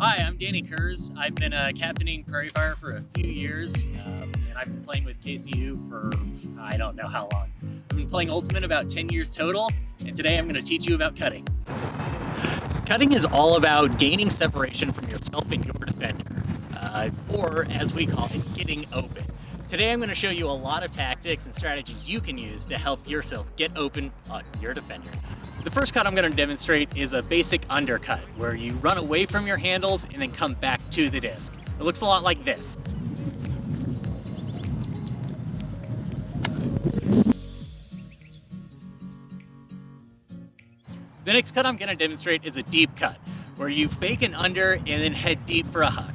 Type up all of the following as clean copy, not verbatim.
Hi, I'm Danny Kurz. I've been captaining Prairie Fire for a few years, and I've been playing with KCU for I don't know how long. I've been playing Ultimate about 10 years total, and today I'm going to teach you about cutting. Cutting is all about gaining separation from yourself and your defender, or as we call it, getting open. Today I'm going to show you a lot of tactics and strategies you can use to help yourself get open on your defenders. The first cut I'm going to demonstrate is a basic undercut, where you run away from your handles and then come back to the disc. It looks a lot like this. The next cut I'm going to demonstrate is a deep cut, where you fake an under and then head deep for a hug.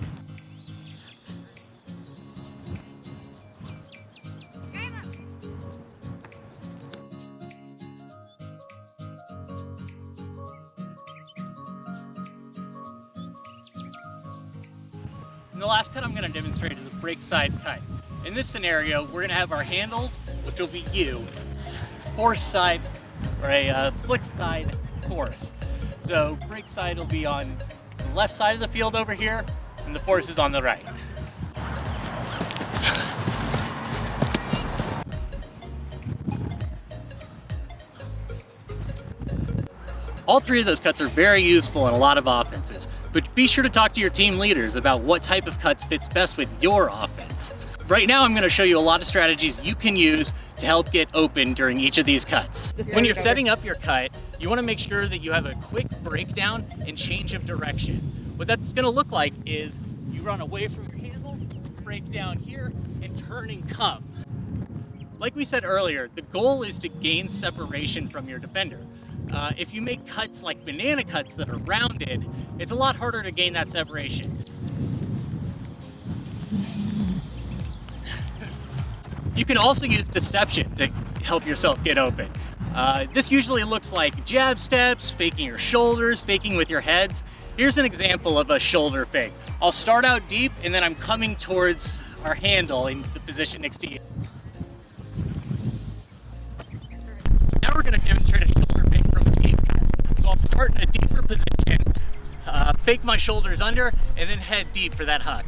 And the last cut I'm going to demonstrate is a breakside cut. In this scenario, we're going to have our handle, which will be you, force side, or a flick side force. So breakside will be on the left side of the field over here, and the force is on the right. All three of those cuts are very useful in a lot of offenses, but be sure to talk to your team leaders about what type of cuts fits best with your offense. Right now I'm going to show you a lot of strategies you can use to help get open during each of these cuts. When you're setting up your cut, you want to make sure that you have a quick breakdown and change of direction. What that's going to look like is you run away from your handle, break down here, and turn and come. Like we said earlier, the goal is to gain separation from your defender. If you make cuts like banana cuts that are rounded, it's a lot harder to gain that separation. You can also use deception to help yourself get open. This usually looks like jab steps, faking your shoulders, faking with your heads. Here's an example of a shoulder fake. I'll start out deep and then I'm coming towards our handle in the position next to you. Now we're going to demonstrate a shoulder fake from a deep cut. So I'll start in a deeper position, fake my shoulders under, and then head deep for that hug.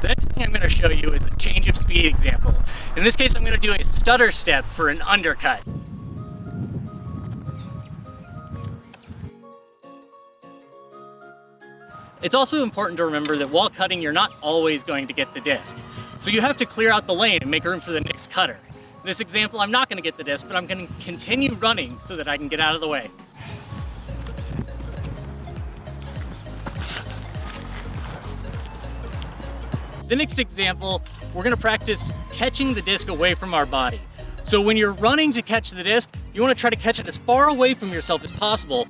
The next thing I'm going to show you is a change of speed example. In this case, I'm going to do a stutter step for an undercut. It's also important to remember that while cutting, you're not always going to get the disc. So you have to clear out the lane and make room for the next cutter. In this example, I'm not going to get the disc, but I'm going to continue running so that I can get out of the way. The next example, we're going to practice catching the disc away from our body. So when you're running to catch the disc, you want to try to catch it as far away from yourself as possible.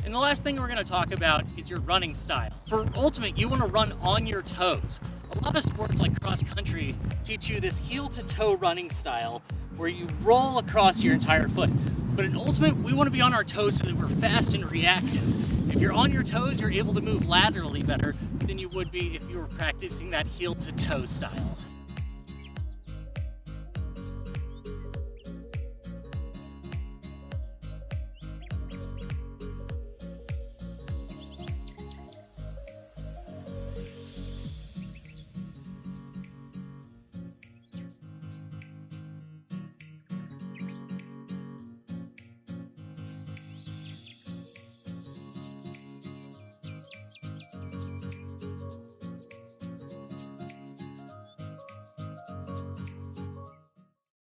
And the last thing we're going to talk about is your running style. For Ultimate, you want to run on your toes. A lot of sports like cross country teach you this heel to toe running style where you roll across your entire foot. But in Ultimate, we want to be on our toes so that we're fast and reactive. If you're on your toes, you're able to move laterally better than you would be if you were practicing that heel to toe style.